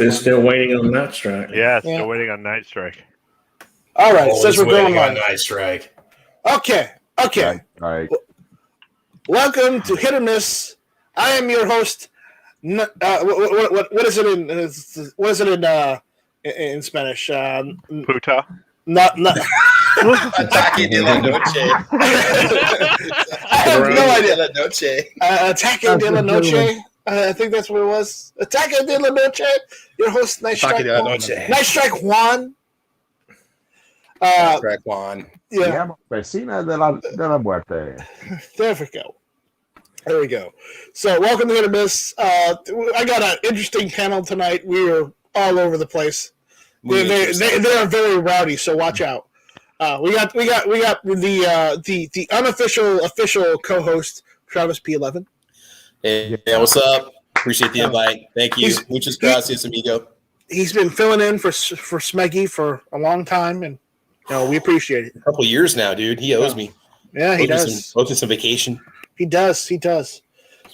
They're still waiting on Night Strike. Yeah, still waiting on Night Strike. All right, says we're going on Night Strike. Okay. Right. Welcome to Hit or Miss. I am your host. What is it in? What is it in Spanish? Puta. Not. Ataque de la noche. I have no idea. De la noche. Ataque de la noche. I think that's what it was. Ataque de la noche. Your host, Night Strike. de la noche. Night Strike Juan. Night Strike Juan. Yeah. Vecina de la muerte. There we go. So, welcome to Hit or Miss. I got an interesting panel tonight. We are all over the place. They are very rowdy, so watch out. We got the unofficial official co-host Travis P11. Hey, what's up? Appreciate the invite. Thank you. Muchas gracias, amigo. He's been filling in for Smeggy for a long time, and we appreciate it. A couple years now, dude. He owes me. Yeah, he does. Owes me some vacation. He does.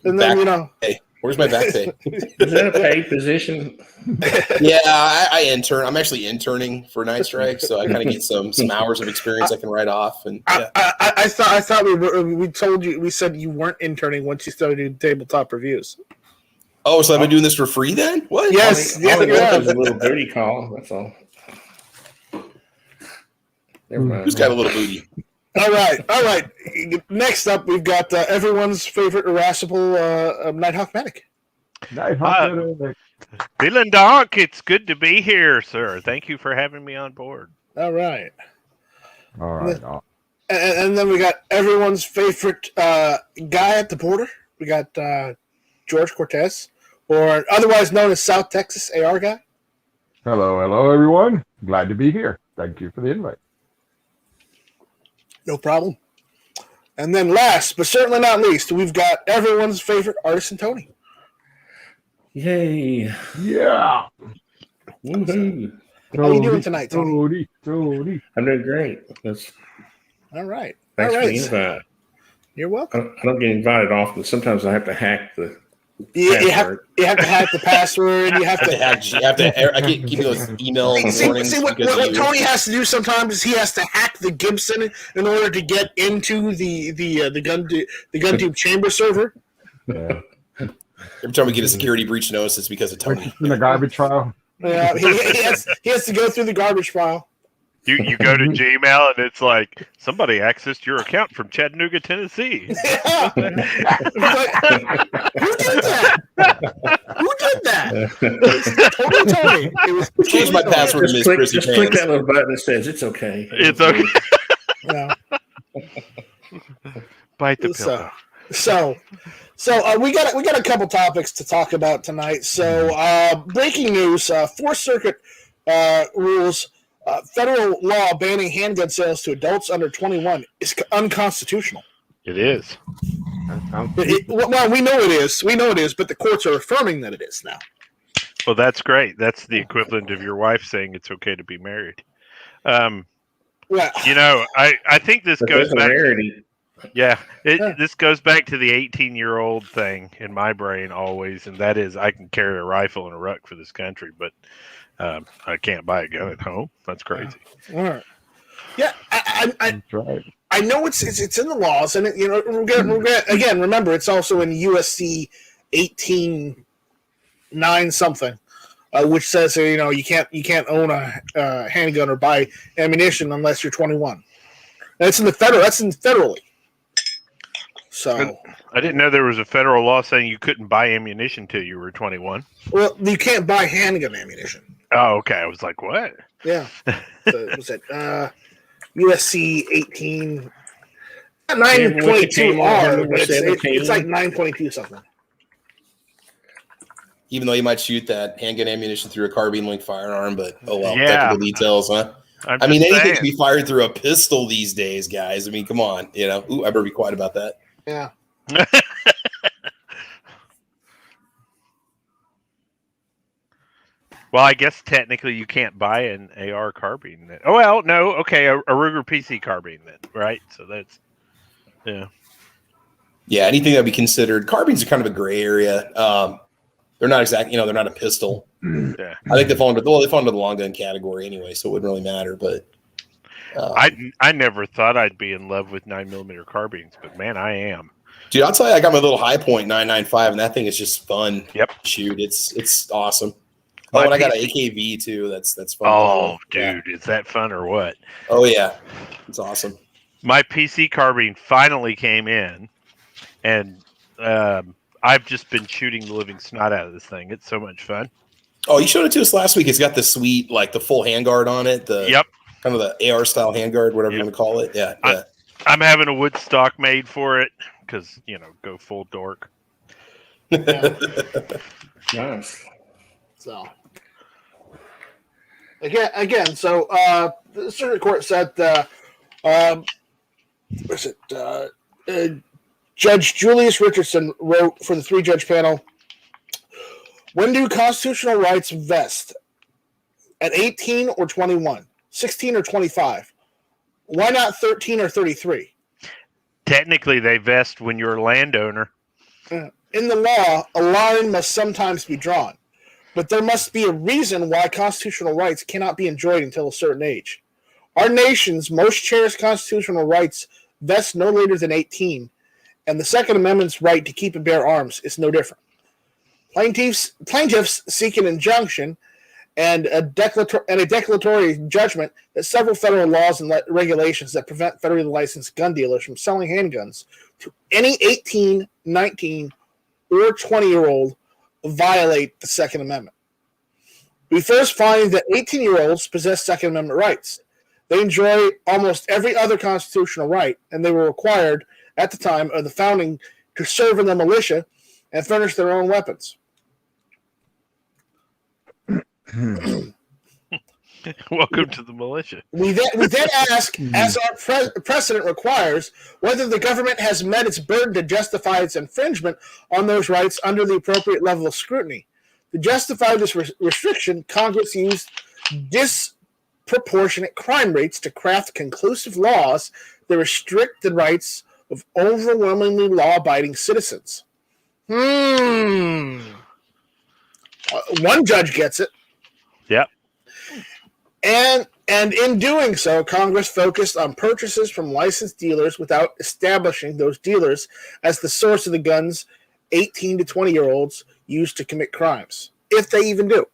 And then hey, where's my back pay? Is that a paid position? Yeah, I intern. I'm actually interning for Night Strike, so I kind of get some hours of experience I can write off. And yeah. I thought we told you, we said you weren't interning once you started doing tabletop reviews. Oh, so I've been doing this for free then? What? Yes. It was a little booty call. That's all. Never mind. Who's got a little booty? All right. Next up, we've got everyone's favorite irascible Nighthawk Medic. Dylan Donk, it's good to be here, sir. Thank you for having me on board. All right. And And then we got everyone's favorite guy at the border. We got George Cortez, or otherwise known as South Texas AR guy. Hello, everyone. Glad to be here. Thank you for the invite. No problem. And then last, but certainly not least, we've got everyone's favorite Artisan Tony. Yay. Yeah. Woohoo. How are you doing tonight, Tony? Tony. I'm doing great. All right. Thanks for the invite. You're welcome. I don't get invited often. Sometimes I have to hack the You have to hack the password. You have to hack. I get give you those email warnings. See what Tony has to do sometimes is he has to hack the Gibson in order to get into the GunTube chamber server. Yeah. Every time we get a security breach notice, it's because of Tony. In the garbage file. Yeah, he has to go through the garbage file. You go to Gmail and it's like somebody accessed your account from Chattanooga, Tennessee. Yeah. Who did that? Tony. It was Change my password to Miss Chrissy. Just click that little button that says it's okay. It's okay. Yeah. Bite the pillow. So we got a couple topics to talk about tonight. So breaking news: Fourth Circuit rules federal law banning handgun sales to adults under 21 is unconstitutional. It is. Well, we know it is. But the courts are affirming that it is now. Well, that's great. That's the equivalent of your wife saying it's okay to be married. I think this goes back. This goes back to the 18-year-old thing in my brain always, and that is I can carry a rifle and a ruck for this country, but I can't buy a gun at home. That's crazy. All right. Yeah, That's right. I know it's in the laws, and again, remember it's also in USC 18.9 something, which says you can't own a handgun or buy ammunition unless you're 21. That's federally. So I didn't know there was a federal law saying you couldn't buy ammunition till you were 21. Well, you can't buy handgun ammunition. Oh, okay. I was like, what? Yeah. So was it USC 18 9.22R, but it's like 9.22 something. Even though you might shoot that handgun ammunition through a carbine-linked firearm, but Yeah. technical details, huh? Anything can be fired through a pistol these days, guys. I mean, come on, Ooh, I better be quiet about that. Yeah. Well, I guess technically you can't buy an AR carbine. Oh, well, no. Okay, a Ruger PC carbine then, right? So that's, yeah. Yeah, anything that would be considered. Carbines are kind of a gray area. They're not exact. They're not a pistol. Yeah. I think they fall into the long gun category anyway, so it wouldn't really matter. But I never thought I'd be in love with 9mm carbines, but man, I am. dude, I'll tell you, I got my little High Point 995, and that thing is just fun. Yep. Shoot, it's awesome. Oh, and I got an AKV too. That's fun. Oh, Yeah. dude, is that fun or what? Oh yeah, it's awesome. My PC carbine finally came in, and I've just been shooting the living snot out of this thing. It's so much fun. Oh, you showed it to us last week. It's got the sweet, like the full handguard on it. Yep. Kind of the AR style handguard, whatever you want to call it. Yeah. I'm having a wood stock made for it because, go full dork. Nice. So again. So the circuit court said, Judge Julius Richardson wrote for the 3-judge panel. When do constitutional rights vest? At 18 or 21? 16 or 25? Why not 13 or 33? Technically, they vest when you're a landowner. In the law, a line must sometimes be drawn, but there must be a reason why constitutional rights cannot be enjoyed until a certain age. Our nation's most cherished constitutional rights vest no later than 18, and the Second Amendment's right to keep and bear arms is no different. Plaintiffs seek an injunction and a declaratory judgment that several federal laws and regulations that prevent federally licensed gun dealers from selling handguns to any 18, 19, or 20-year-old violate the Second Amendment. We first find that 18-year-olds possess Second Amendment rights. They enjoy almost every other constitutional right, and they were required at the time of the founding to serve in the militia and furnish their own weapons. Welcome to the militia. We then ask, as our precedent requires, whether the government has met its burden to justify its infringement on those rights under the appropriate level of scrutiny. To justify this restriction, Congress used disproportionate crime rates to craft conclusive laws that restrict the rights of overwhelmingly law-abiding citizens. One judge gets it. Yep. And in doing so, Congress focused on purchases from licensed dealers without establishing those dealers as the source of the guns 18 to 20-year-olds use to commit crimes, if they even do.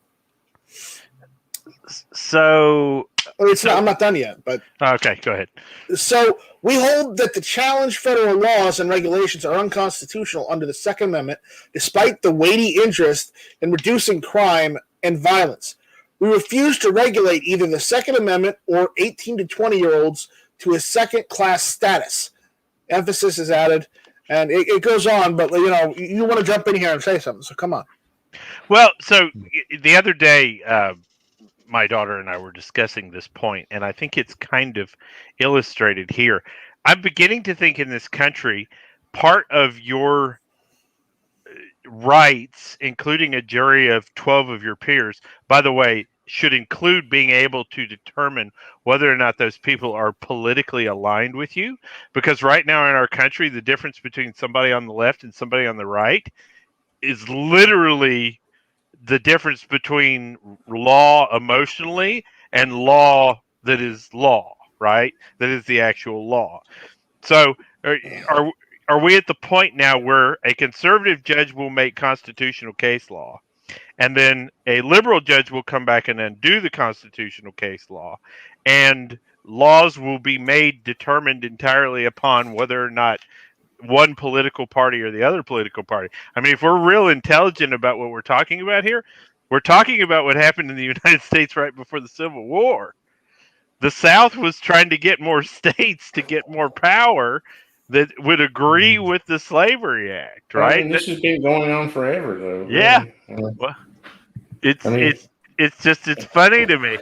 So I'm not done yet, but okay, go ahead. So we hold that the challenged federal laws and regulations are unconstitutional under the Second Amendment, despite the weighty interest in reducing crime and violence. We refuse to regulate either the Second Amendment or 18 to 20-year-olds to a second-class status. Emphasis is added, and it goes on, but you want to jump in here and say something, so come on. Well, so the other day, my daughter and I were discussing this point, and I think it's kind of illustrated here. I'm beginning to think in this country, part of your rights, including a jury of 12 of your peers, by the way, should include being able to determine whether or not those people are politically aligned with you. Because right now in our country, the difference between somebody on the left and somebody on the right is literally the difference between law emotionally and law that is law, right? That is the actual law. So are we at the point now where a conservative judge will make constitutional case law, and then a liberal judge will come back and undo the constitutional case law, and laws will be determined entirely upon whether or not one political party or the other political party? I mean, if we're real intelligent about what we're talking about here, we're talking about what happened in the United States right before the Civil War. The South was trying to get more states to get more power that would agree with the Slavery Act, right? I mean, this has been going on forever, though. Yeah. Really. Well, it's funny to me.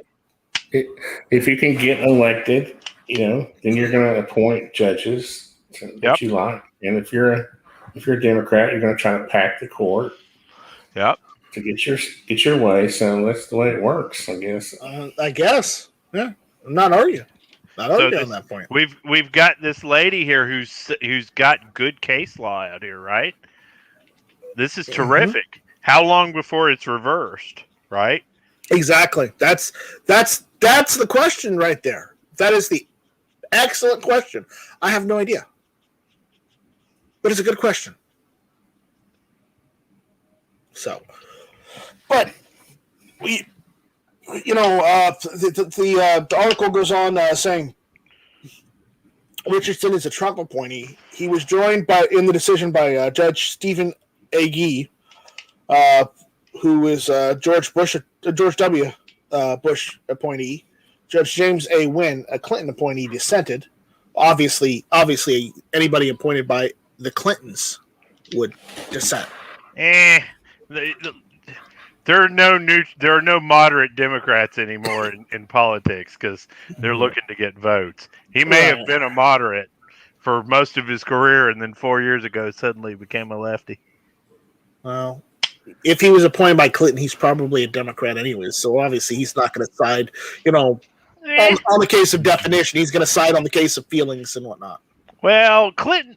If you can get elected, then you're going to appoint judges that you like, and if you're a Democrat, you're going to try to pack the court. Yep. To get your way. So that's the way it works, I guess. Yeah. I'm not arguing. On that point. We've got this lady here who's got good case law out here, right? This is terrific. how long before it's reversed, right? Exactly. That's the question right there. That is the excellent question. I have no idea, but it's a good question. So, but the article goes on saying Richardson is a Trump appointee. He was joined in the decision by Judge Stephen Agee, who is George W. Bush appointee. Judge James A. Wynn, a Clinton appointee, dissented. Obviously, anybody appointed by the Clintons would dissent. There are no moderate Democrats anymore in politics because they're looking to get votes. He may have been a moderate for most of his career, and then 4 years ago suddenly became a lefty. Well, if he was appointed by Clinton, he's probably a Democrat anyways. So obviously he's not going to side, on the case of definition. He's going to side on the case of feelings and whatnot. Well, Clinton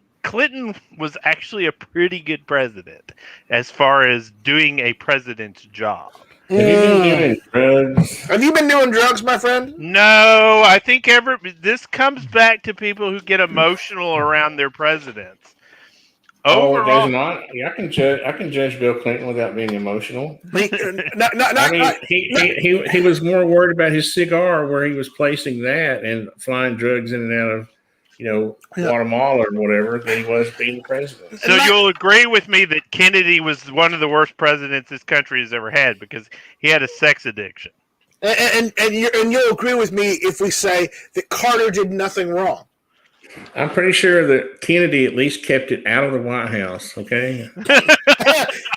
was actually a pretty good president as far as doing a president's job. Have you been doing drugs? Have you been doing drugs, my friend? No, I think this comes back to people who get emotional around their presidents. Overall, it does not. Yeah, I can judge Bill Clinton without being emotional. He was more worried about his cigar, where he was placing that and flying drugs in and out of Guatemala or whatever, than he was being the president. So you'll agree with me that Kennedy was one of the worst presidents this country has ever had because he had a sex addiction. And you'll agree with me if we say that Carter did nothing wrong. I'm pretty sure that Kennedy at least kept it out of the White House, okay?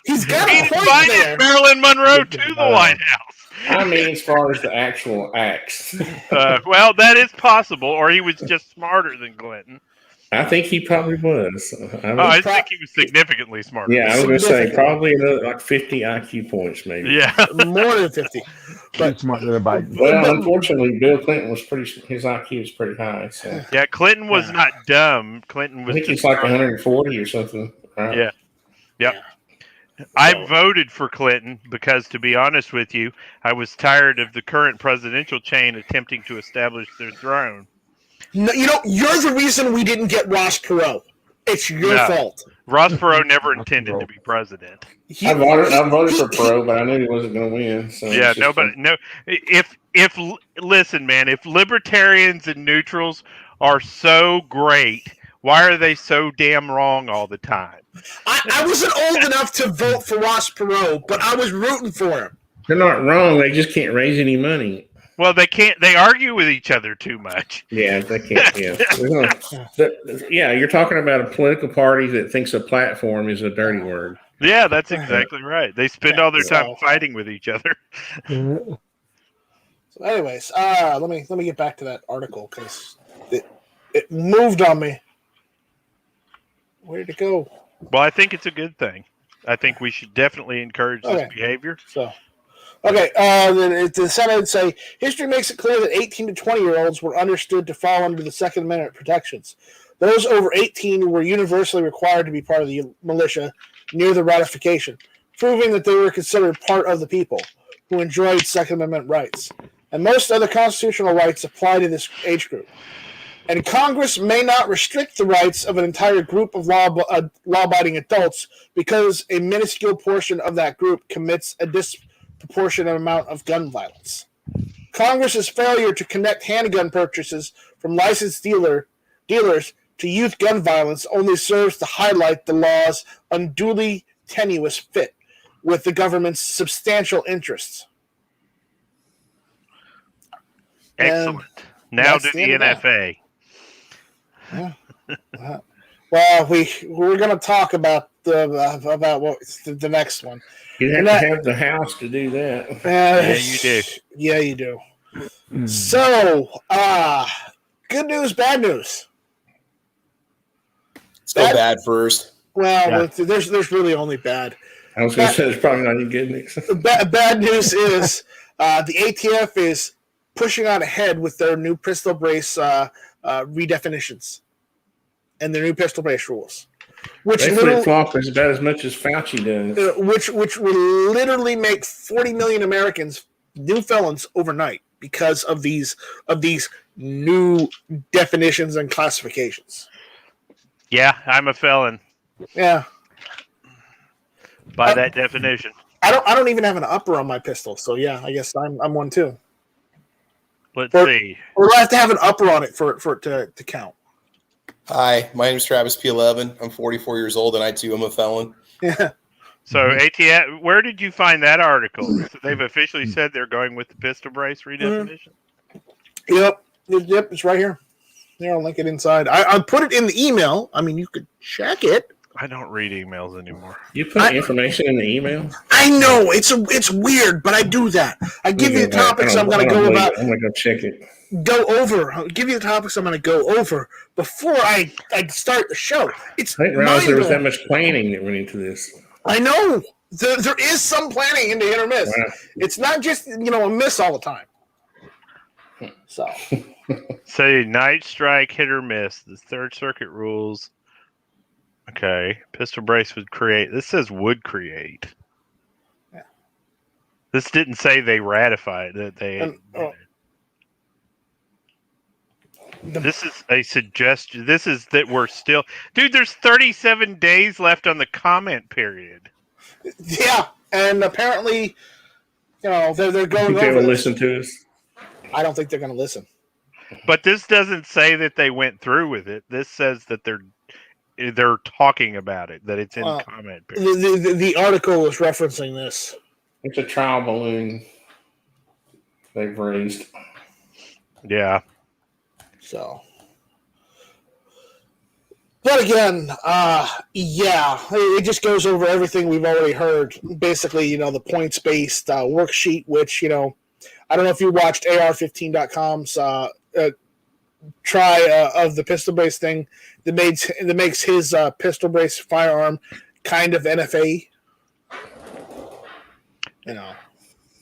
He's got a point there. Marilyn Monroe to the White House. I mean, as far as the actual acts. Well, that is possible, or he was just smarter than Clinton. I think he probably was. I think he was significantly smarter. Yeah, I was going to say probably another 50 IQ points, maybe. Yeah, more than 50. But smarter than Biden. Well, unfortunately, Bill Clinton was his IQ was pretty high. So. Yeah, Clinton was not dumb. Clinton was. I think he's like 140 or something. Right? Yeah. Yep. Yeah. I voted for Clinton because, to be honest with you, I was tired of the current presidential chain attempting to establish their throne. No, you're the reason we didn't get Ross Perot. It's your fault. Ross Perot never intended to be president. I voted for Perot, but I knew he wasn't going to win. So yeah, no. Listen, man, if libertarians and neutrals are so great, why are they so damn wrong all the time? I wasn't old enough to vote for Ross Perot, but I was rooting for him. They're not wrong. They just can't raise any money. Well, they can't. They argue with each other too much. Yeah, they can't. Yeah, you're talking about a political party that thinks a platform is a dirty word. Yeah, that's exactly right. They spend all their time fighting with each other. So, anyways, let me get back to that article because it moved on me. Where did it go? Well, I think it's a good thing. I think we should definitely encourage this behavior. So. Okay, the Senate would say, history makes it clear that 18 to 20-year-olds were understood to fall under the Second Amendment protections. Those over 18 were universally required to be part of the militia near the ratification, proving that they were considered part of the people who enjoyed Second Amendment rights. And most other constitutional rights apply to this age group. And Congress may not restrict the rights of an entire group of law-abiding adults because a minuscule portion of that group commits a disproportionate amount of gun violence. Congress's failure to connect handgun purchases from licensed dealers to youth gun violence only serves to highlight the law's unduly tenuous fit with the government's substantial interests. Excellent. Now to the NFA. Yeah. Well, we're going to talk about the next one. You have to have the House to do that. Yeah, you do. Yeah, you do. So, good news, bad news. Let's go bad first. Well, there's really only bad. I was going to say there's probably not any good news. Bad news is the ATF is pushing on ahead with their new pistol brace redefinitions and their new pistol brace rules. which they flip-flop as about as much as Fauci does. Which will literally make 40 million Americans new felons overnight because of these new definitions and classifications. Yeah, I'm a felon Yeah, by that definition. I don't even have an upper on my pistol, so yeah, I guess I'm one too. Let's see. Or do I have to have an upper on it for it to count? Hi, my name is Travis P11. I'm 44 years old, and I too am a felon. Yeah. So, ATF, where did you find that article? So they've officially said they're going with the pistol brace redefinition? Yep, it's right here. There, I'll link it inside. I put it in the email. I mean, you could check it. I don't read emails anymore. You put information in the email? I know it's weird, but I do that. I give you the topics I'm going to go about. I'm going to go check it. Go over. I'll give you the topics I'm going to go over before I start the show. I didn't realize there was that much planning that went into this. I know. There is some planning into hit or miss. Wow. It's not just a miss all the time. So. Say night strike, hit or miss. The Third Circuit rules. Okay, pistol brace would create. This says would create. Yeah. This didn't say they ratified that they. This is a suggestion. This is that we're still, dude. There's 37 days left on the comment period. Yeah, and apparently, they're going. You think they will listen to us? I don't think they're going to listen. But this doesn't say that they went through with it. This says that they're talking about it, that it's in comment period. The article is referencing this. It's a trial balloon they've raised. Yeah. So. But again, it just goes over everything we've already heard. Basically, the points-based worksheet, which, I don't know if you watched AR15.com's try of the pistol brace thing that makes his pistol brace firearm kind of NFA.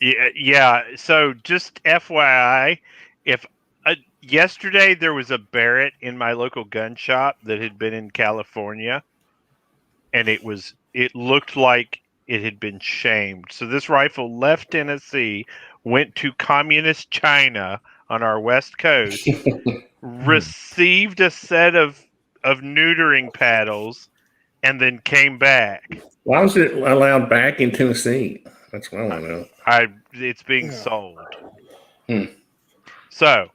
Yeah. So just FYI, if yesterday there was a Barrett in my local gun shop that had been in California, and it looked like it had been shamed. So this rifle left Tennessee, went to communist China on our west coast, received a set of neutering paddles, and then came back. Why was it allowed back in Tennessee? That's what I want to know. It's being sold. So,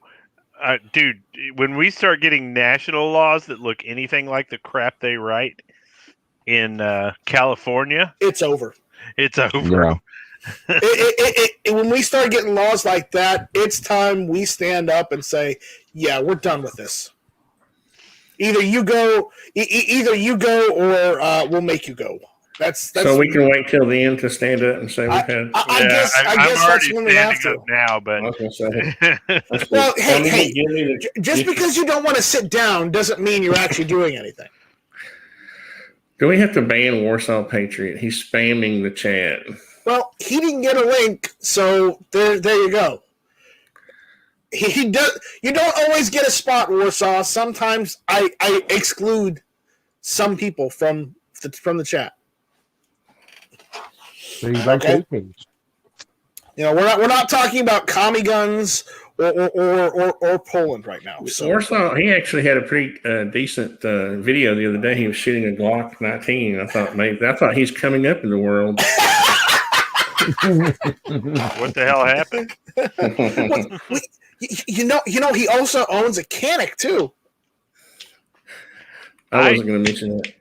dude, when we start getting national laws that look anything like the crap they write in California, it's over. It's over. Yeah. When we start getting laws like that, it's time we stand up and say, "Yeah, we're done with this. Either you go, or we'll make you go." That's so we can wait till the end to stand up and say we've had. I guess that's when we have to. Now, but I was going to say. Well, hey, just because you don't want to sit down doesn't mean you're actually doing anything. Do we have to ban Warsaw Patriot? He's spamming the chat. Well, he didn't get a link, so there you go. He does. You don't always get a spot, Warsaw. Sometimes I exclude some people from the chat. Okay. We're not talking about commie guns or Poland right now. So. Warsaw, he actually had a pretty decent video the other day. He was shooting a Glock 19. I thought he's coming up in the world. What the hell happened? He also owns a Canic too. I wasn't going to mention that.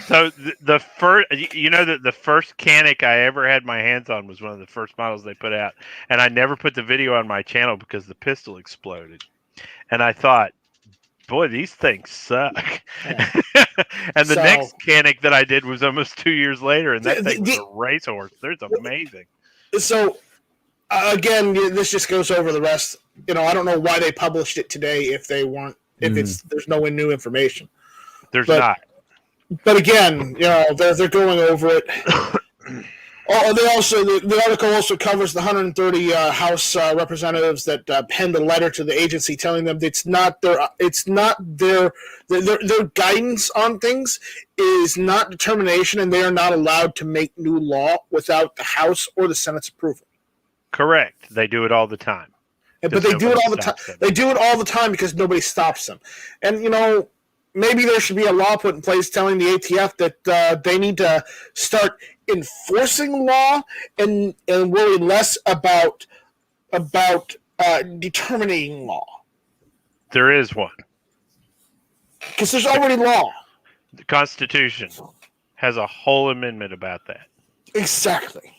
So the first Canic I ever had my hands on was one of the first models they put out, and I never put the video on my channel because the pistol exploded, and I thought, boy, these things suck. Yeah. And the next Canic that I did was almost 2 years later, and that thing was a racehorse. It's amazing. So, again, this just goes over the rest. I don't know why they published it today if they weren't. If there's no new information. There's not. But again, they're going over it. Oh, the article also covers the 130 House representatives that penned a letter to the agency telling them their guidance on things is not determination, and they are not allowed to make new law without the House or the Senate's approval. Correct. They do it all the time. But they do it all the time. They do it all the time because nobody stops them. And maybe there should be a law put in place telling the ATF that they need to start enforcing law and worry less about determining law. There is one. Because there's already law. The Constitution has a whole amendment about that. Exactly.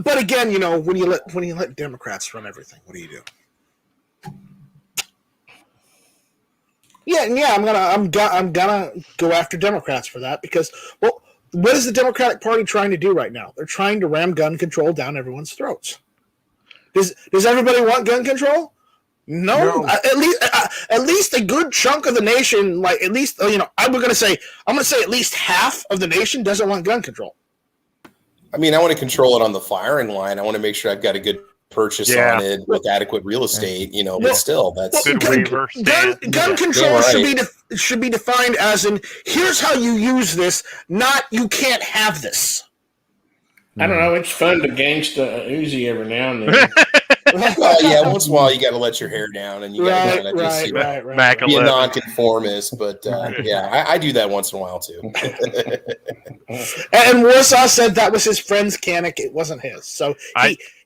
But again, when you let Democrats run everything, what do you do? Yeah, I'm gonna go after Democrats for that because, well, what is the Democratic Party trying to do right now? They're trying to ram gun control down everyone's throats. Does everybody want gun control? No. At least a good chunk of the nation, like at least I'm gonna say at least half of the nation doesn't want gun control. I mean, I want to control it on the firing line. I want to make sure I've got a good purchase on it with adequate real estate, but still, that's good waiver. Gun control should be defined as in here's how you use this, not you can't have this. I don't know. It's fun to gangsta Uzi every now and then. Well, once in a while you got to let your hair down and you got to right. Be a nonconformist. But I do that once in a while too. And Warsaw said that was his friend's Canik. It wasn't his. So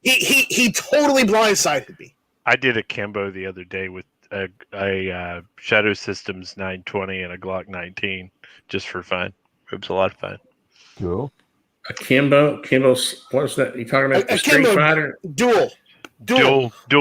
he totally blindsided me. I did a Kimbo the other day with a Shadow Systems 920 and a Glock 19 just for fun. It was a lot of fun. Cool. A Kimbo's, what was that? You talking about the Street Fighter? Dual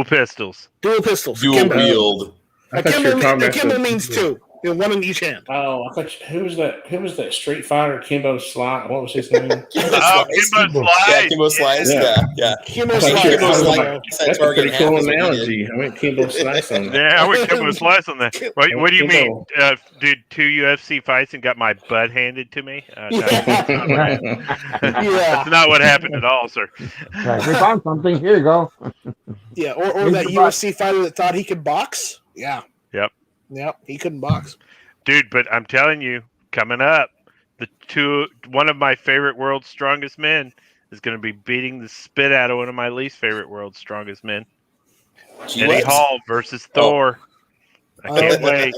pistols. Dual pistols. Dual wield. A Kimbo means two. One in each hand. Oh, I thought who was that Street Fighter Kimbo Slice? What was his name? Kimbo Slice. Yeah, Kimbo Slice. Yeah. Kimbo Slice. That's a pretty cool analogy. I went Kimbo Slice on that. Yeah, I went Kimbo Slice on that. What do you mean? Did 2 UFC fights and got my butt handed to me? No, that's not what happened at all, sir. Right, we found something. Here you go. Yeah, or that UFC fighter that thought he could box. Yeah. Yep, he couldn't box. Dude, but I'm telling you, coming up, one of my favorite world's strongest men is going to be beating the spit out of one of my least favorite world's strongest men. Eddie Hall versus Thor. I can't wait.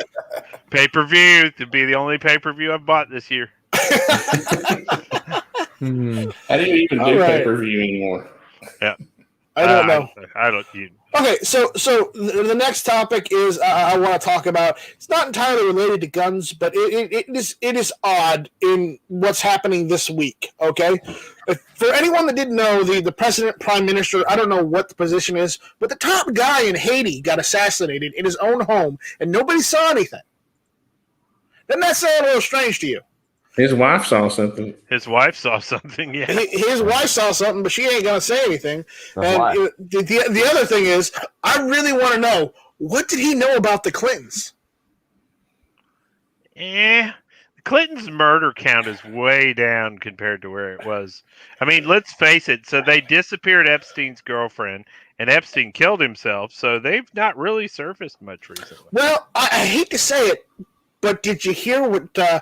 Pay-per-view to be the only pay-per-view I've bought this year. I didn't even do pay-per-view anymore. Yeah. I don't know. I don't. Okay, so the next topic is I want to talk about. It's not entirely related to guns, but it is odd in what's happening this week. Okay, for anyone that didn't know, the president, prime minister, I don't know what the position is, but the top guy in Haiti got assassinated in his own home, and nobody saw anything. Doesn't that sound a little strange to you? His wife saw something. His wife saw something, yeah. His wife saw something, but she ain't going to say anything. And the other thing is, I really want to know, what did he know about the Clintons? Clinton's murder count is way down compared to where it was. I mean, let's face it. So they disappeared Epstein's girlfriend, and Epstein killed himself, so they've not really surfaced much recently. Well, I hate to say it, but did you hear what, to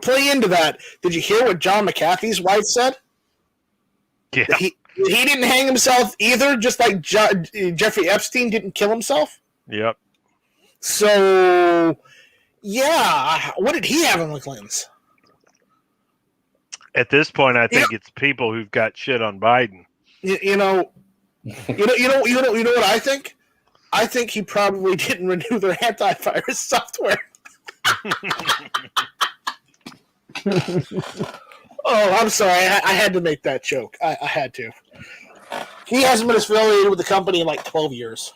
play into that, did you hear what John McAfee's wife said? Yeah. He didn't hang himself either, just like Jeffrey Epstein didn't kill himself? Yep. So, yeah, what did he have on the Clintons? At this point, I think it's people who've got shit on Biden. You know what I think? I think he probably didn't renew their antivirus software. Oh, I'm sorry. I had to make that joke. I had to. He hasn't been affiliated with the company in like 12 years,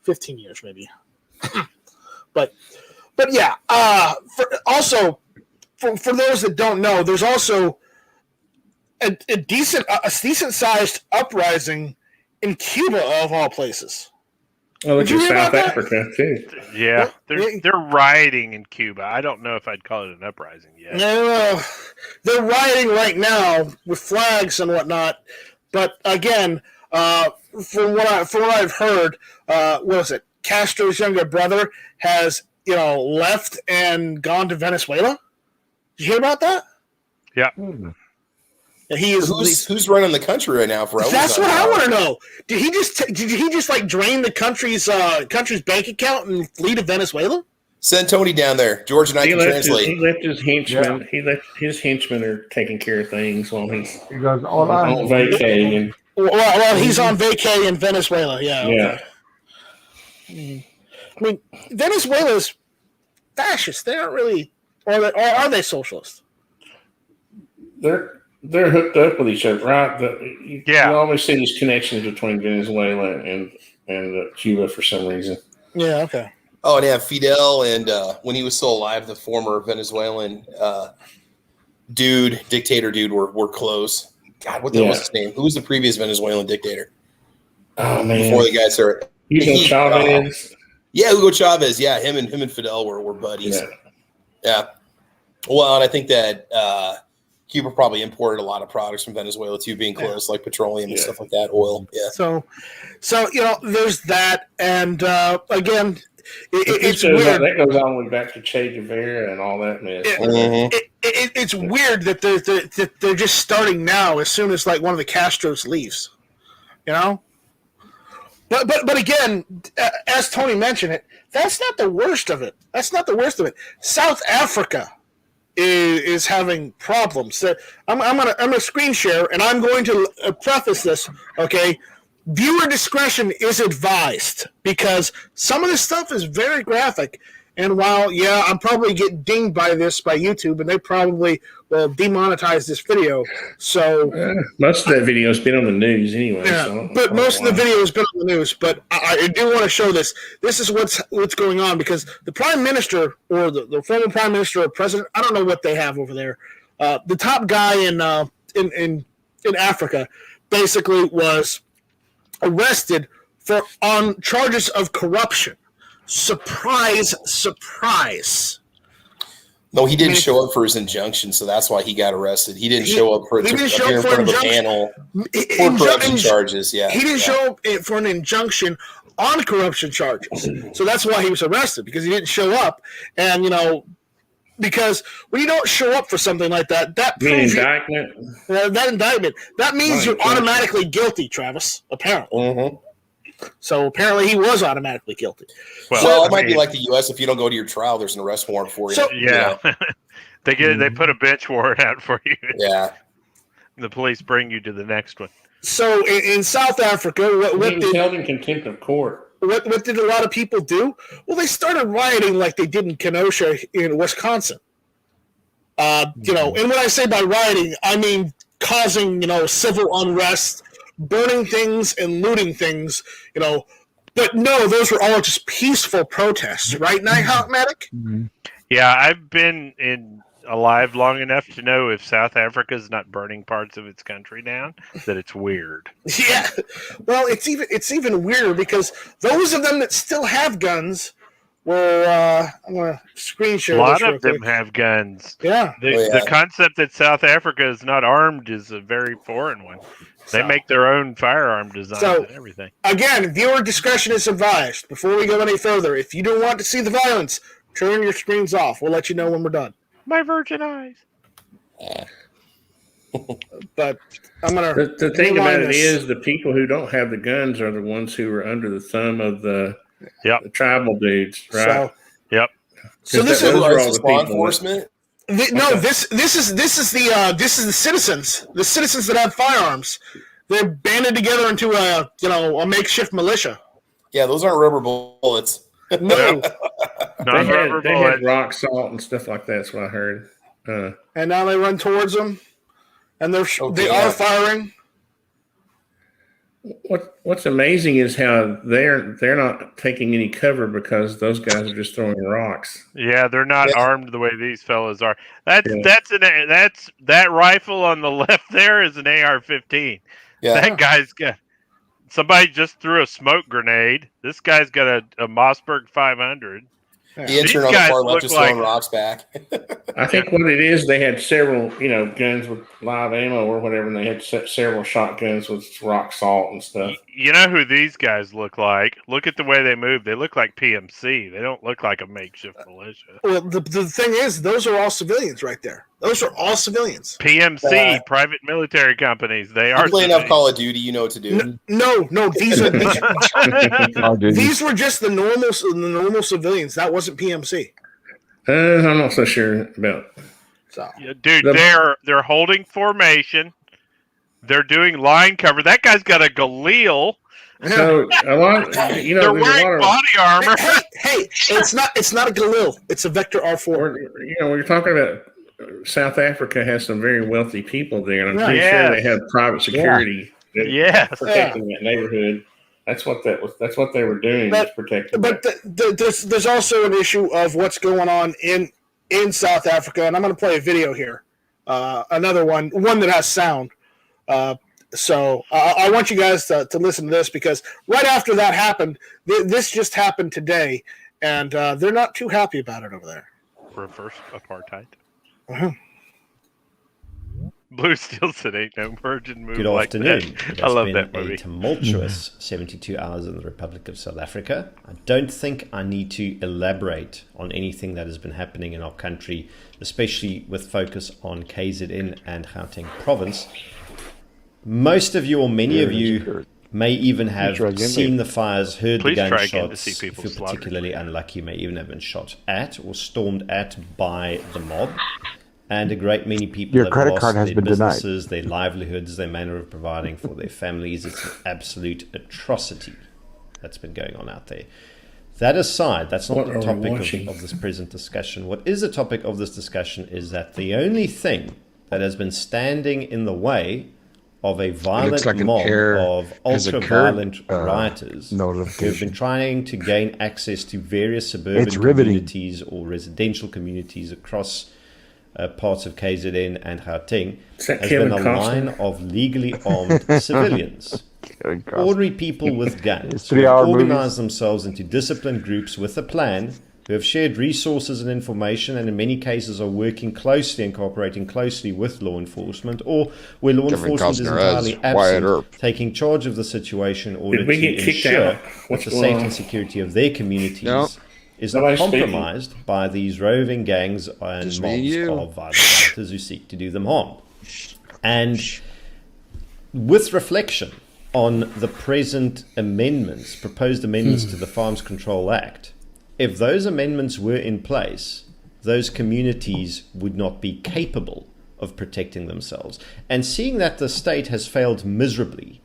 15 years maybe. But yeah. For those that don't know, there's also a decent sized uprising in Cuba, of all places. Oh, look Did you at hear South about that? Africa too. Yeah, Yeah. they're rioting in Cuba. I don't know if I'd call it an uprising yet. They're rioting right now with flags and whatnot. But again, from what I've heard, what was it? Castro's younger brother has left and gone to Venezuela. Did you hear about that? Yeah. Yeah, he is. Who's running the country right now? That's what I want to know. Did he just like drain the country's bank account and flee to Venezuela? Send Tony down there. George and I can translate. He left his henchmen. Yeah. He left his henchmen are taking care of things while he's He goes all on on. vacay. And Well, he's on vacay in Venezuela. Yeah. yeah, Okay. I mean, Venezuela's fascist. They aren't really, or are they socialist? they're hooked up with each other, right? You always see these connections between Venezuela and Cuba for some reason. Yeah. Okay. Oh, and yeah, Fidel, and when he was still alive, the former Venezuelan dictator dude, were close. God, what the hell was his name? Who was the previous Venezuelan dictator? Oh man, before the guy started. Hugo Chavez. Hugo Chavez. Yeah, him and Fidel were buddies. Yeah. Well, and I think that Cuba probably imported a lot of products from Venezuela too, being close, like petroleum and stuff like that, oil. Yeah. So there's that, and again, it's weird. That goes all the way back to Che Guevara and all that mess. It's weird that they're just starting now as soon as like one of the Castros leaves, But again, as Tony mentioned it, that's not the worst of it. South Africa is having problems. I'm gonna screen share, and I'm going to preface this. Okay, viewer discretion is advised because some of this stuff is very graphic. And while I'm probably getting dinged by YouTube, and they probably will demonetize this video. So most of that video has been on the news anyway. Yeah, so but most of the video has been on the news. But I do want to show this. This is what's going on because the prime minister or the former prime minister or president, I don't know what they have over there. The top guy in Africa basically was arrested on charges of corruption. Surprise. No, he didn't show up for his injunction, so that's why he got arrested. He didn't show up for appear in front of a panel for corruption charges. Yeah, he didn't show up for an injunction on corruption charges, so that's why he was arrested because he didn't show up. And because when you don't show up for something like that, that indictment that means you're automatically guilty, Travis. Apparently. Mm-hmm. So apparently he was automatically guilty. Well, it might be like the U.S. If you don't go to your trial, there's an arrest warrant for you. So, they put a bench warrant out for you. Yeah. The police bring you to the next one. So in South Africa, he was held in contempt of court. What did a lot of people do? Well, they started rioting like they did in Kenosha in Wisconsin. And when I say by rioting, I mean causing civil unrest, burning things and looting things, But no, those were all just peaceful protests, right, Nighthawk-Matic? Mm-hmm. Yeah, I've been alive long enough to know if South Africa is not burning parts of its country down, that it's weird. Yeah, well, it's even weirder because those of them that still have guns were. I'm going to screen share. A lot of them have guns. Yeah. The concept that South Africa is not armed is a very foreign one. They make their own firearm designs and everything. Again, viewer discretion is advised. Before we go any further, if you don't want to see the violence, turn your screens off. We'll let you know when we're done. My virgin eyes. But I'm going to... The thing about it is the people who don't have the guns are the ones who are under the thumb of the tribal dudes, right? So this is law enforcement? This is the citizens. The citizens that have firearms. They're banded together into a makeshift militia. Yeah, those aren't rubber bullets. No. They had rock salt and stuff like that. That's what I heard. And now they run towards them, and they are firing. What's amazing is how they're not taking any cover because those guys are just throwing rocks. Yeah, they're not armed the way these fellas are. That rifle on the left there is an AR-15. Yeah. That guy's got somebody just threw a smoke grenade. This guy's got a Mossberg 500. The intern on the far left is throwing rocks back. I think what it is, they had several, guns with live ammo or whatever, and they had several shotguns with rock salt and stuff. You know who these guys look like? Look at the way they move. They look like PMC. They don't look like a makeshift militia. Well, the thing is, those are all civilians right there. Those are all civilians. PMC, private military companies. They are playing enough Call of Duty. You know what to do. No. These were just the normal civilians. That wasn't PMC. I'm not so sure about. So, yeah, dude, they're holding formation. They're doing line cover. That guy's got a Galil. So a lot, they're wearing body armor. Hey, it's not a Galil. It's a Vector R4. When you're talking about South Africa, has some very wealthy people there, and I'm pretty sure they have private security. Protecting that neighborhood. That's what they were doing. Was protecting. But there's also an issue of what's going on in South Africa, and I'm going to play a video here. Another one that has sound. So I want you guys to listen to this, because right after that happened, this just happened today, and they're not too happy about it over there. Reverse apartheid. Uh-huh. Blue Steel said ain't no virgin movie. Good afternoon. I love that movie. A tumultuous 72 hours in the Republic of South Africa. I don't think I need to elaborate on anything that has been happening in our country, especially with focus on KZN and Gauteng province. Most of you, or many of you, may even have seen the fires, heard the gunshots. If you're particularly unlucky, you may even have been shot at or stormed at by the mob. And a great many people have lost their businesses, their livelihoods, their manner of providing for their families. It's an absolute atrocity that's been going on out there. That aside, that's not the topic of this present discussion. What is the topic of this discussion is that the only thing that has been standing in the way of a violent mob of ultra-violent rioters who have been trying to gain access to various suburban communities or residential communities across parts of KZN and Gauteng has been a line of legally armed civilians. Ordinary people with guns who have organized themselves into disciplined groups with a plan, who have shared resources and information, and in many cases are working closely and cooperating closely with law enforcement, or where law enforcement is entirely absent, taking charge of the situation in order to ensure that the safety and security of their communities is not compromised by these roving gangs and mobs of violent fighters who seek to do them harm. And with reflection on the present amendments, proposed amendments to the Farms Control Act, if those amendments were in place, those communities would not be capable of protecting themselves. And seeing that the state has failed miserably,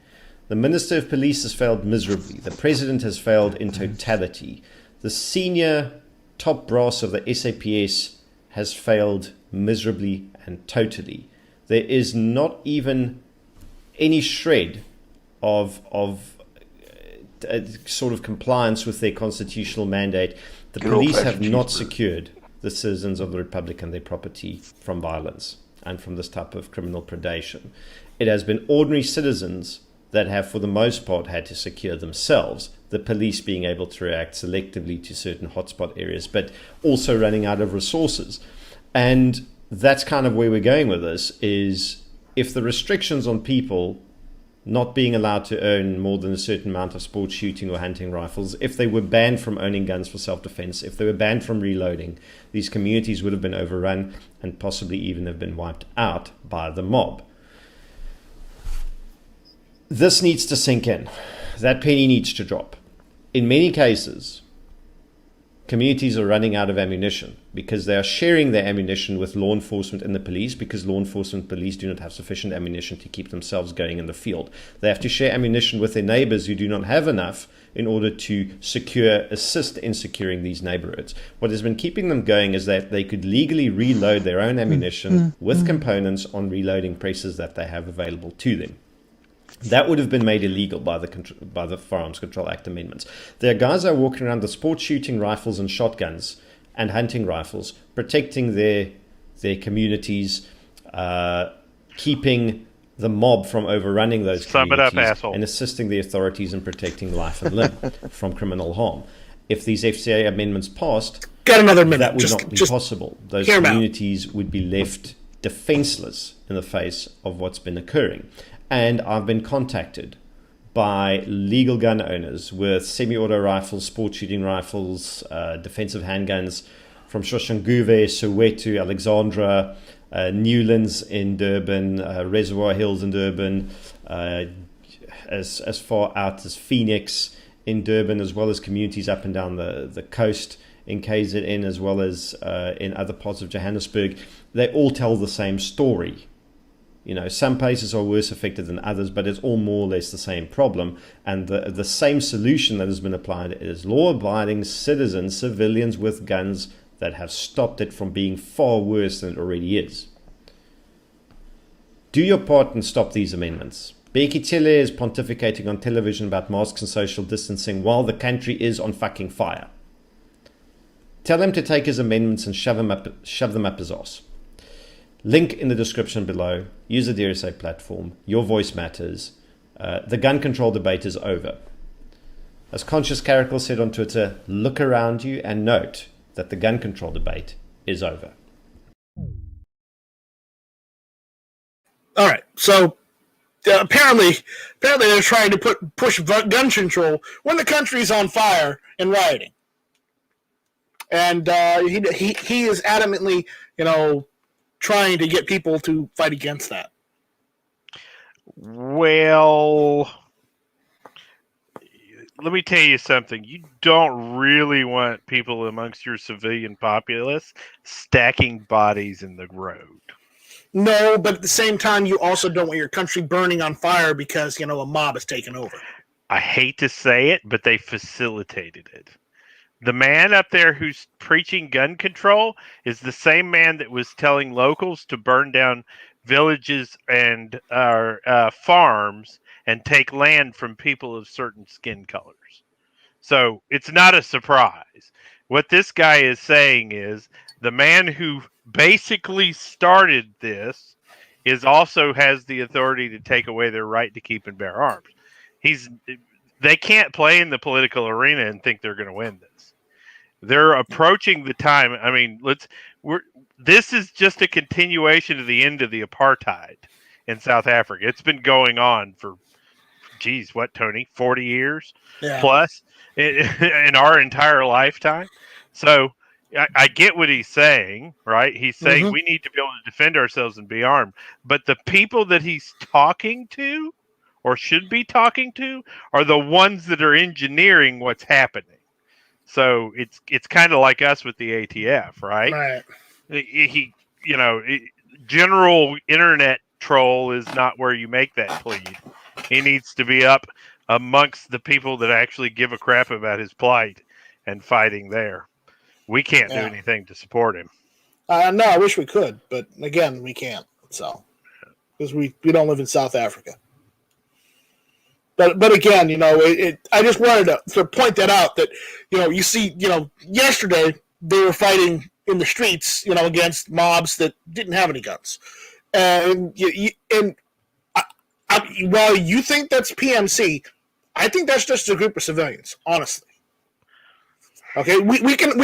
the Minister of Police has failed miserably, the President has failed in totality, the senior top brass of the SAPS has failed miserably and totally. There is not even any shred of sort of compliance with their constitutional mandate. The police have not secured the citizens of the Republic and their property from violence and from this type of criminal predation. It has been ordinary citizens that have, for the most part, had to secure themselves, the police being able to react selectively to certain hotspot areas, but also running out of resources. And that's kind of where we're going with this, is if the restrictions on people not being allowed to own more than a certain amount of sports shooting or hunting rifles, if they were banned from owning guns for self-defense, if they were banned from reloading, these communities would have been overrun and possibly even have been wiped out by the mob. This needs to sink in. That penny needs to drop. In many cases, communities are running out of ammunition because they are sharing their ammunition with law enforcement and the police, because law enforcement and police do not have sufficient ammunition to keep themselves going in the field. They have to share ammunition with their neighbors who do not have enough in order to assist in securing these neighborhoods. What has been keeping them going is that they could legally reload their own ammunition with components on reloading presses that they have available to them. That would have been made illegal by the Firearms Control Act amendments. There are guys that are walking around with sports shooting rifles and shotguns and hunting rifles, protecting their communities, keeping the mob from overrunning those communities Sum it up, asshole. and assisting the authorities in protecting life and limb from criminal harm. If these FCA amendments passed, got another minute. That would not be possible. Those communities would be left defenseless in the face of what's been occurring. And I've been contacted by legal gun owners with semi-auto rifles, sport shooting rifles, defensive handguns from Soshanguve, Soweto, Alexandra, Newlands in Durban, Reservoir Hills in Durban, as far out as Phoenix in Durban, as well as communities up and down the coast in KZN, as well as in other parts of Johannesburg. They all tell the same story. You know, some places are worse affected than others, but it's all more or less the same problem. And the same solution that has been applied is law-abiding citizens, civilians with guns that have stopped it from being far worse than it already is. Do your part and stop these amendments. Becky Tille is pontificating on television about masks and social distancing while the country is on fucking fire. Tell him to take his amendments and shove them up his ass. Link in the description below. Use the DRSA platform. Your voice matters. The gun control debate is over. As Conscious Caracal said on Twitter, look around you and note that the gun control debate is over. All right, so apparently they're trying to push gun control when the country's on fire and rioting, and he is adamantly, trying to get people to fight against that. Well, let me tell you something. You don't really want people amongst your civilian populace stacking bodies in the road. No, but at the same time, you also don't want your country burning on fire because, a mob has taken over. I hate to say it, but they facilitated it. The man up there who's preaching gun control is the same man that was telling locals to burn down villages and farms and take land from people of certain skin colors. So it's not a surprise. What this guy is saying is the man who basically started this also has the authority to take away their right to keep and bear arms. They can't play in the political arena and think they're going to win this. They're approaching the time. I mean, this is just a continuation of the end of the apartheid in South Africa. It's been going on for, what, Tony, 40 years plus in our entire lifetime. So I get what he's saying, right? He's saying we need to be able to defend ourselves and be armed. But the people that he's talking to or should be talking to are the ones that are engineering what's happening. So it's kind of like us with the ATF, right? Right. General internet troll is not where you make that plea. He needs to be up amongst the people that actually give a crap about his plight and fighting there. We can't do anything to support him. No, I wish we could, but again, we can't. So, because we don't live in South Africa. But again, I just wanted to point that out that, you see, yesterday they were fighting in the streets, against mobs that didn't have any guns. And while you think that's PMC, I think that's just a group of civilians, honestly. Okay, we can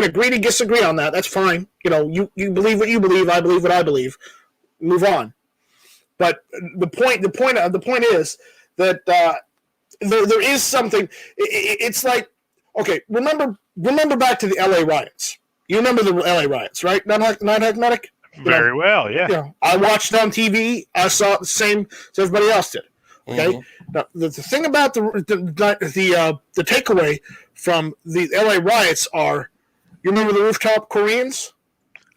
agree to disagree on that. That's fine. You believe what you believe. I believe what I believe. Move on. But the point is that there is something. It's like, okay, remember back to the LA riots. You remember the LA riots, right? Not Medic? Very well, yeah. I watched it on TV. I saw it the same as everybody else did. Okay. Now, the thing about the takeaway from the LA riots are, you remember the rooftop Koreans?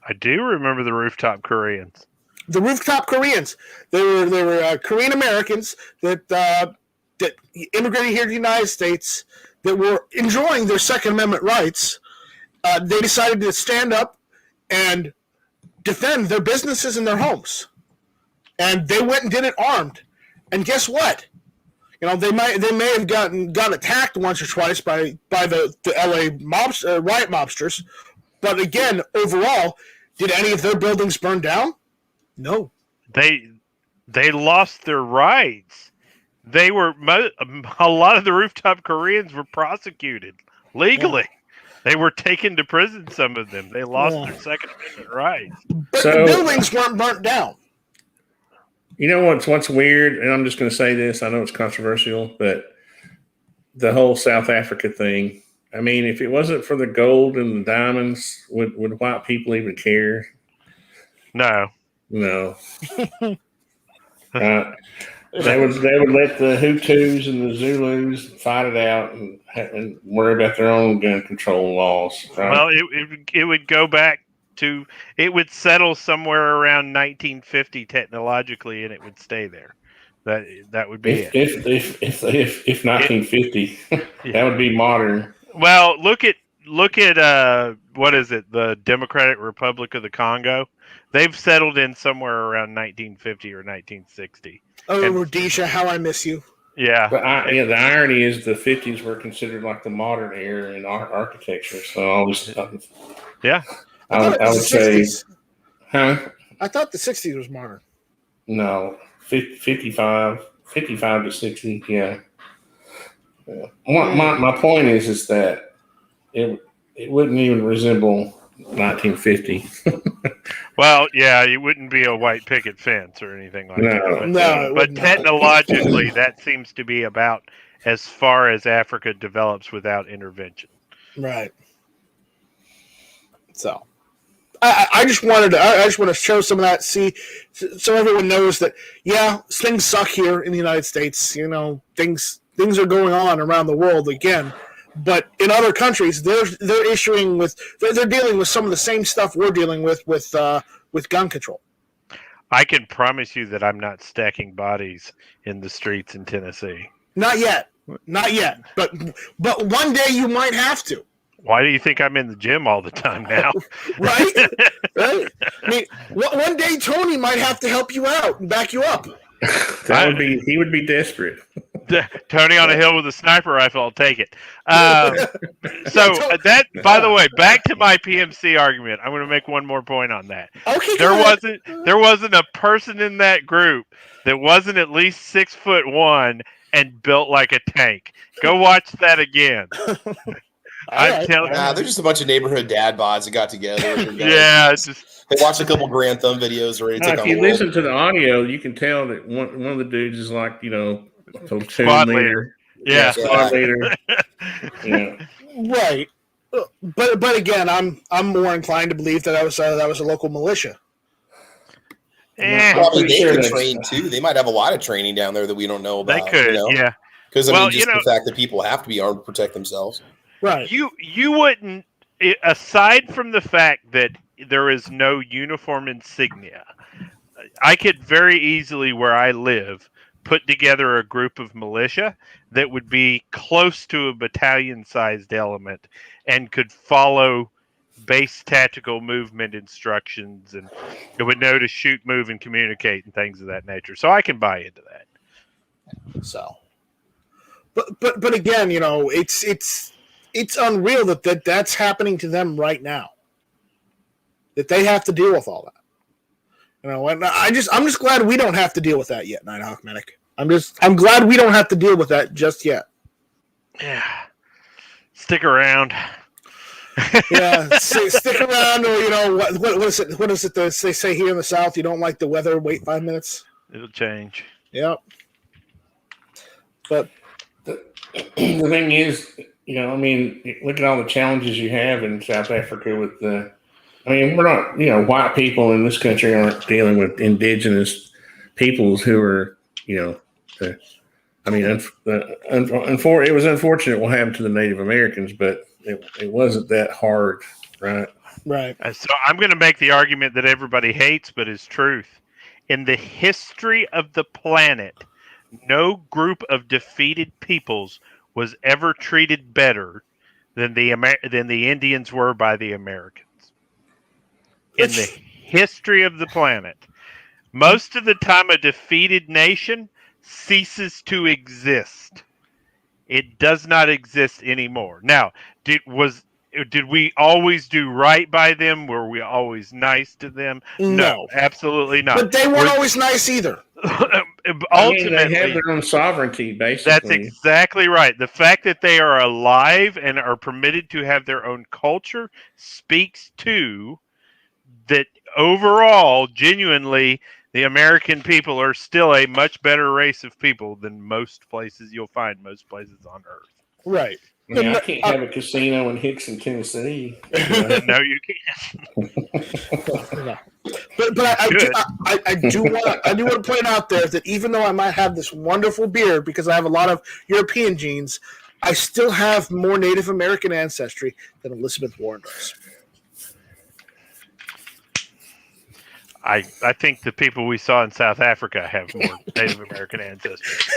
I do remember the rooftop Koreans. The rooftop Koreans. They were Korean Americans that immigrated here to the United States that were enjoying their Second Amendment rights. They decided to stand up and defend their businesses and their homes, and they went and did it armed. And guess what? They may have gotten attacked once or twice by the LA riot mobsters, but again, overall, did any of their buildings burn down? No. They They lost their rights. They were a lot of the rooftop Koreans were prosecuted legally. They were taken to prison. Some of them. They lost their Second Amendment rights. But the buildings weren't burnt down. You know what's weird, and I'm just going to say this. I know it's controversial, but the whole South Africa thing. I mean, if it wasn't for the gold and the diamonds, would white people even care? No. They would let the Hutus and the Zulus fight it out and worry about their own gun control laws. Right? Well, it would go back to, it would settle somewhere around 1950 technologically, and it would stay there. That would be if 1950, that would be modern. Well, look at what is it? The Democratic Republic of the Congo. They've settled in somewhere around 1950 or 1960. Oh, Rhodesia, how I miss you. Yeah. But the irony is the 50s were considered like the modern era in architecture. So I was, I would say, huh? I thought the 60s was modern. No, 55 to 60. Yeah. My point is that it wouldn't even resemble 1950. Well, yeah, it wouldn't be a white picket fence or anything like that. But technologically, that seems to be about as far as Africa develops without intervention. Right. So, I just want to show some of that. See, so everyone knows that. Yeah, things suck here in the United States. You know, things are going on around the world again. But in other countries, they're dealing with some of the same stuff we're dealing with gun control. I can promise you that I'm not stacking bodies in the streets in Tennessee. Not yet. But one day you might have to. Why do you think I'm in the gym all the time now? Right? I mean, one day Tony might have to help you out and back you up. He would be desperate. Tony on a hill with a sniper rifle, I'll take it. So that, by the way, back to my PMC argument. I'm going to make one more point on that. Okay. There wasn't a person in that group that wasn't at least 6'1" and built like a tank. Go watch that again. I'm telling you, they're just a bunch of neighborhood dad bods that got together. Yeah, it's just. They watched a couple Grand Thumb videos already. If you listen to the audio, you can tell that one of the dudes is like, squad leader. Yeah, squad leader. Yeah. Right. But again, I'm more inclined to believe that that was a local militia. Probably they could train too. They might have a lot of training down there that we don't know about. They could, yeah. Because the fact that people have to be armed to protect themselves. Right. You wouldn't, aside from the fact that there is no uniform insignia, I could very easily, where I live, put together a group of militia that would be close to a battalion-sized element and could follow base tactical movement instructions, and it would know to shoot, move, and communicate and things of that nature. So I can buy into that. So, but again, it's unreal that's happening to them right now. That they have to deal with all that. And I'm just glad we don't have to deal with that yet, Nighthawk Medic. I'm glad we don't have to deal with that just yet. Yeah. Stick around. Yeah, stick around, or what is it? What is it they say here in the South? You don't like the weather? Wait 5 minutes. It'll change. Yep. But the thing is, look at all the challenges you have in South Africa with the. We're not, white people in this country aren't dealing with indigenous peoples who are, it was unfortunate what happened to the Native Americans, but it wasn't that hard, right? Right. So I'm going to make the argument that everybody hates, but is truth. In the history of the planet, no group of defeated peoples was ever treated better than the Indians were by the Americans. In the history of the planet, most of the time a defeated nation ceases to exist. It does not exist anymore. Now, was did we always do right by them? Were we always nice to them? No, absolutely not. But they weren't always nice either. Ultimately, they have their own sovereignty, basically. That's exactly right. The fact that they are alive and are permitted to have their own culture speaks to that overall, genuinely, the American people are still a much better race of people than most places you'll find most places on Earth. Right. I can't have a casino in Hickson, Tennessee. No, you can't. But I do want to point out there that even though I might have this wonderful beard because I have a lot of European genes, I still have more Native American ancestry than Elizabeth Warren does. I think the people we saw in South Africa have more Native American ancestry.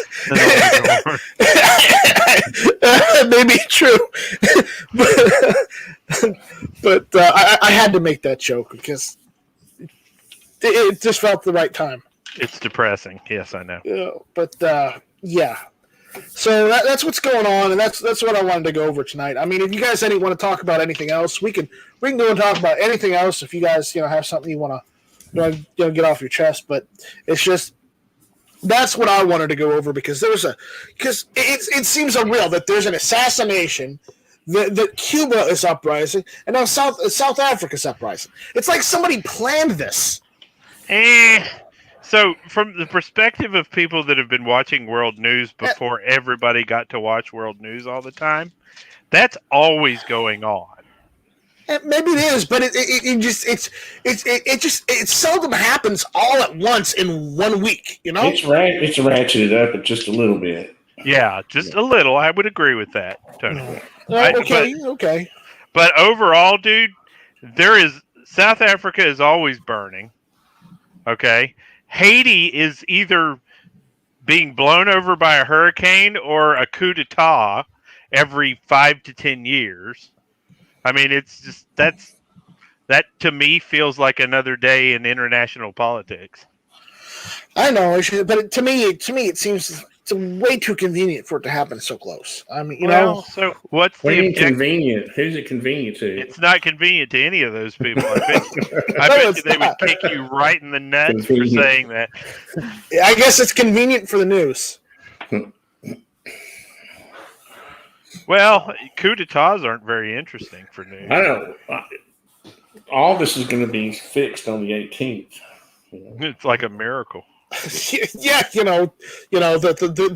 Maybe true, but I had to make that joke because it just felt the right time. It's depressing. Yes, I know. But yeah. So that's what's going on, and that's what I wanted to go over tonight. I mean, if you guys want to talk about anything else, we can go and talk about anything else. If you guys have something you want to get off your chest, but it's just that's what I wanted to go over because it seems unreal that there's an assassination, that Cuba is uprising, and now South Africa's uprising. It's like somebody planned this. So from the perspective of people that have been watching world news before everybody got to watch world news all the time, that's always going on. Maybe it is, but it seldom happens all at once in 1 week. It's ratcheted up just a little bit. Yeah, just a little. I would agree with that, Tony. Okay. But overall, dude, South Africa is always burning. Okay, Haiti is either being blown over by a hurricane or a coup d'etat every 5 to 10 years. I mean, it's just that to me feels like another day in international politics. I know, but to me, it seems it's way too convenient for it to happen so close. I mean, So what's the objective? Convenient? Who's it convenient to? It's not convenient to any of those people. I bet you they would kick you right in the nuts for saying that. I guess it's convenient for the news. Well, coup d'etats aren't very interesting for news. I don't know. All this is going to be fixed on the 18th. It's like a miracle. Yeah, the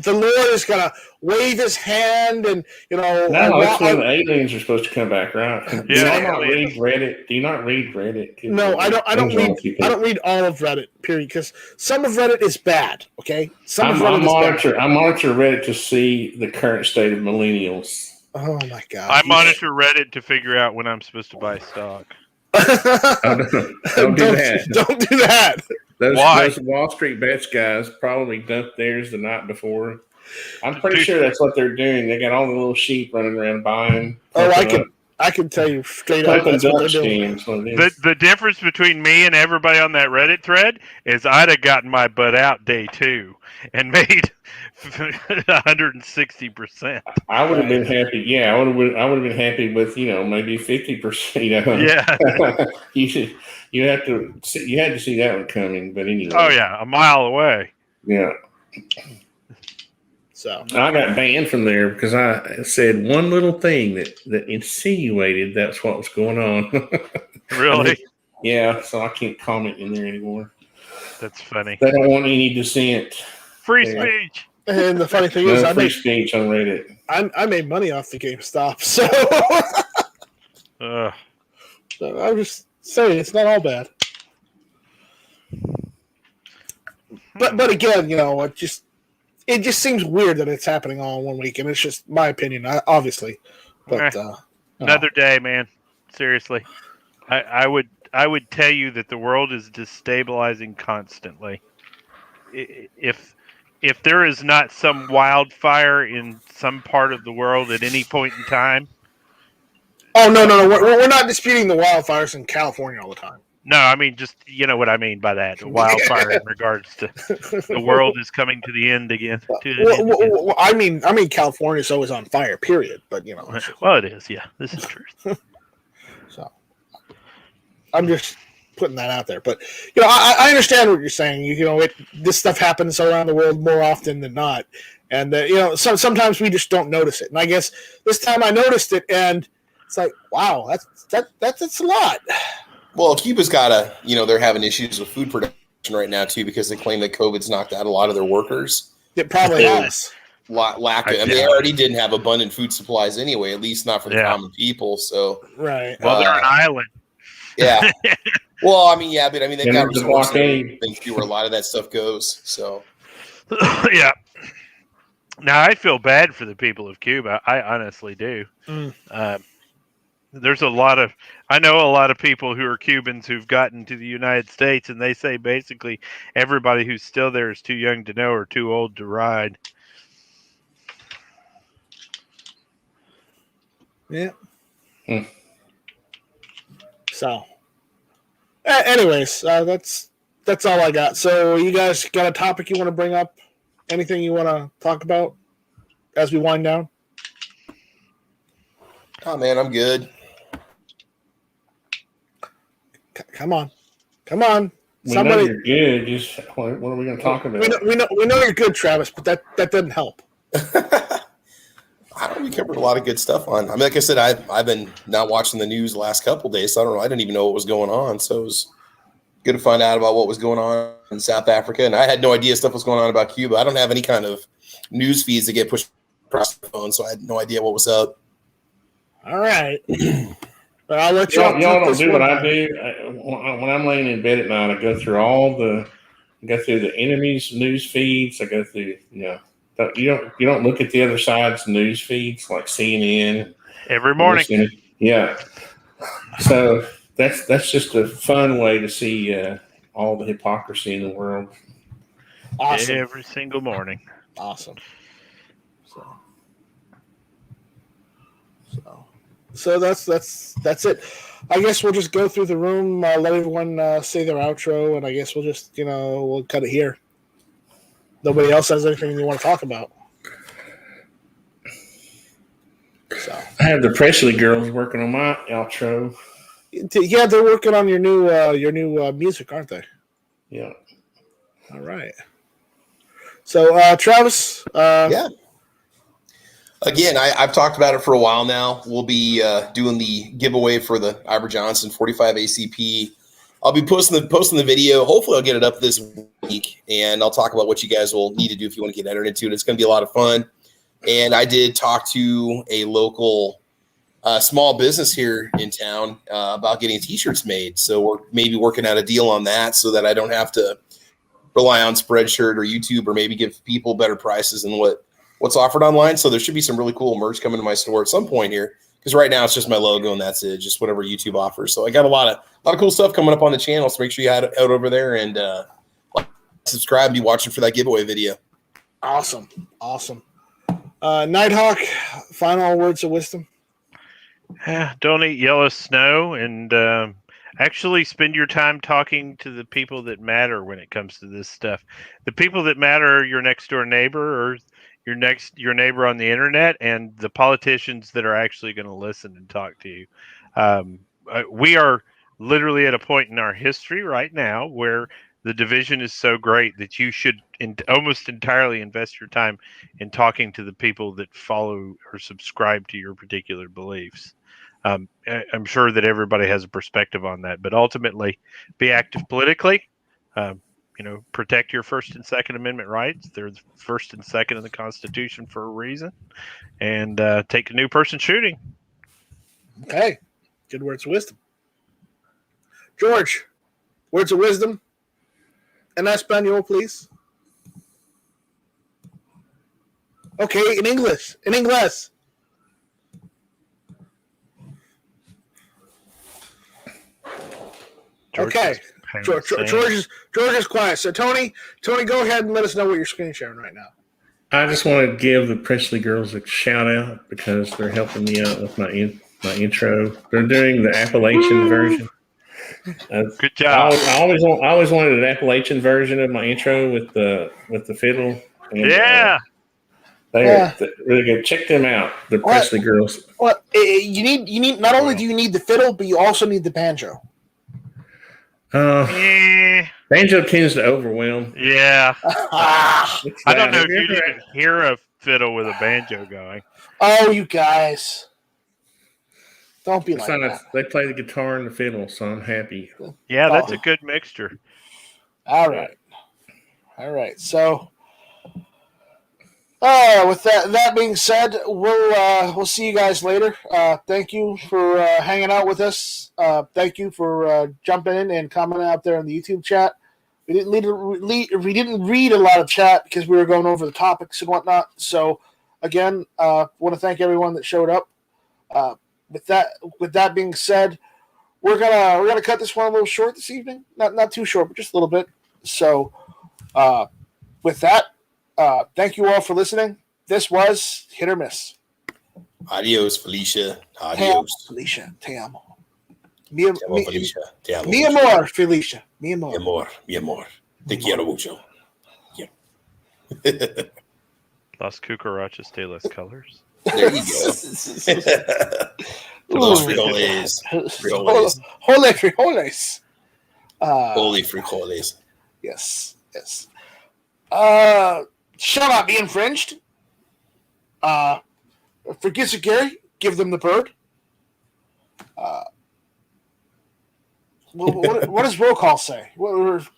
Lord is going to wave his hand, and No, that's when the aliens are supposed to come back, right? Yeah. Do you not read Reddit? Do you not read Reddit? No, I don't read all of Reddit. Period. Because some of Reddit is bad. Okay, I monitor Reddit to see the current state of millennials. Oh my god! I monitor Reddit to figure out when I'm supposed to buy stock. Don't do that. Don't do that. Those Wall Street Bets guys probably dumped theirs the night before. I'm pretty sure that's what they're doing. They got all the little sheep running around buying. I can tell you straight up that's what they're doing. The difference between me and everybody on that Reddit thread is I'd have gotten my butt out day 2 and made 160%. I would have been happy. Yeah, I would have been happy with maybe 50%. Yeah, you had to see that one coming. But anyway. Oh yeah, a mile away. Yeah. So I got banned from there because I said one little thing that insinuated that's what was going on. Really? Yeah. So I can't comment in there anymore. That's funny. They don't want any dissent. Free speech. And the funny thing is, I made speech on Reddit. I made money off the GameStop, so I'm just saying it's not all bad. But again, it just seems weird that it's happening all in 1 week, and it's just my opinion, obviously. But another day, man. Seriously, I would tell you that the world is destabilizing constantly. If there is not some wildfire in some part of the world at any point in time. Oh no, we're not disputing the wildfires in California all the time. No, I mean, just, you know what I mean by that. Wildfire in regards to the world is coming to the end again. Well, I mean, California is always on fire, period. But, you know. Well, it is, yeah. This is true. So, I'm just putting that out there. But, you know, I understand what you're saying. You know, this stuff happens around the world more often than not. And, you know, sometimes we just don't notice it. And I guess this time I noticed it, and it's like, wow, that's a lot. Well, Cuba's got they're having issues with food production right now, too, because they claim that COVID's knocked out a lot of their workers. It probably has. They already didn't have abundant food supplies anyway, at least not for the common people. So, right. Well, they're an island. Yeah. Well, I mean, they've got resources. blockade. They see where a lot of that stuff goes. So, yeah. Now, I feel bad for the people of Cuba. I honestly do. There's I know a lot of people who are Cubans who've gotten to the United States, and they say basically everybody who's still there is too young to know or too old to ride. Yeah. So, anyways, that's all I got. So, you guys got a topic you want to bring up? Anything you want to talk about as we wind down? Oh man, I'm good. Come on. Somebody, know you're good. Just what are we going to talk about? We know you're good, Travis, but that doesn't help. We covered a lot of good stuff on. I mean, like I said, I've been not watching the news the last couple of days, so I don't know. I didn't even know what was going on. So it was good to find out about what was going on in South Africa, and I had no idea stuff was going on about Cuba. I don't have any kind of news feeds that get pushed across the phone, so I had no idea what was up. All right. But I'll let y'all don't do what I do. When I'm laying in bed at night, I go through the enemy's news feeds. I go through, you don't look at the other side's news feeds like CNN every morning. Yeah. So that's just a fun way to see all the hypocrisy in the world. Awesome. Every single morning. Awesome. So that's it. I guess we'll just go through the room, let everyone say their outro, and I guess we'll just we'll cut it here. Nobody else has anything you want to talk about. So I have the Presley girls working on my outro. Yeah, they're working on your new music, aren't they? Yeah. All right. So Travis, yeah. Again, I've talked about it for a while now. We'll be doing the giveaway for the Ivor Johnson 45 ACP. I'll be posting the video. Hopefully, I'll get it up this week, and I'll talk about what you guys will need to do if you want to get entered into it. It's going to be a lot of fun. And I did talk to a local small business here in town about getting T-shirts made. So we're maybe working out a deal on that so that I don't have to rely on Spreadshirt or YouTube, or maybe give people better prices than what's offered online. So there should be some really cool merch coming to my store at some point here, because right now it's just my logo and that's it, just whatever YouTube offers. So I got a lot of cool stuff coming up on the channel. So make sure you head over there and subscribe and be watching for that giveaway video. Awesome. Nighthawk, final words of wisdom. Don't eat yellow snow, and actually spend your time talking to the people that matter when it comes to this stuff. The people that matter are your next door neighbor, or your neighbor on the internet, and the politicians that are actually going to listen and talk to you. We are literally at a point in our history right now where the division is so great that you should almost entirely invest your time in talking to the people that follow or subscribe to your particular beliefs. I'm sure that everybody has a perspective on that, but ultimately be active politically. Protect your First and Second Amendment rights. They're the first and second in the Constitution for a reason. And take a new person shooting. Okay. Good words of wisdom. George, words of wisdom. En Espanol, please. Okay, in English. In English. Okay. George is quiet. So Tony, go ahead and let us know what you're screen sharing right now. I just want to give the Presley girls a shout out because they're helping me out with my intro. They're doing the Appalachian version. Good job. I always wanted an Appalachian version of my intro with the fiddle. And, they're really good. Check them out. The Presley Girls. Well, you need. Not only do you need the fiddle, but you also need the banjo. Banjo tends to overwhelm. Yeah. I don't know if you didn't hear a fiddle with a banjo going. Oh, you guys. Don't be like that. They play the guitar and the fiddle, so I'm happy. Yeah, that's a good mixture. All right. So, with that being said, we'll see you guys later. Thank you for hanging out with us. Thank you for jumping in and commenting out there in the YouTube chat. We didn't read a lot of chat because we were going over the topics and whatnot. So, again, want to thank everyone that showed up. With that being said, we're gonna cut this one a little short this evening. Not too short, but just a little bit. So, with that, thank you all for listening. This was Hit or Miss. Adios, Felicia. Adios, Felicia. Te amo. Felicia. Te amo. Mi amor, Felicia. Mi amor. Mi amor. Te quiero mucho. Las cucarachas de las colors. There you go. For those frijoles. Holy frijoles. Holy frijoles. Yes. Shall not be infringed. For Gizzard Gary, give them the bird. What does roll call say?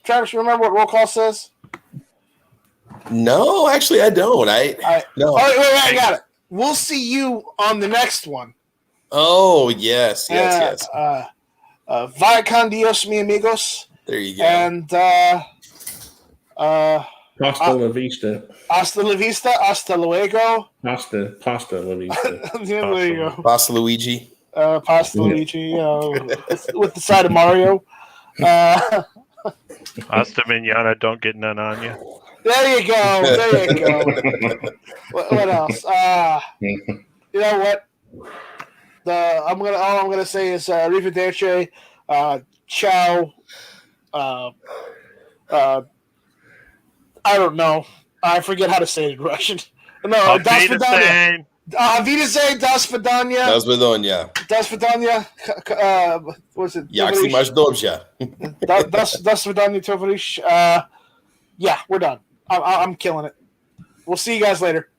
Travis, you remember what roll call says? No, actually, I don't. No. Oh, wait, I got it. We'll see you on the next one. Oh, yes. Vaya con Dios, mi amigos. There you go. And Hasta la vista. Hasta la vista. Hasta luego. Pasta la vista. There you go. Pasta Luigi. Pasta Luigi. With the side of Mario. Pasta Mignana, don't get none on you. There you go. What else? You know what? All I'm gonna say is arrivederci, ciao. I don't know. I forget how to say it in Russian. No, das vidanya. Wiedersehen, das vidanya. Das vidanya. Das vidanya. What's it? Jak si máš dobře. Das vidanya, tovarish. Yeah, we're done. I'm killing it. We'll see you guys later.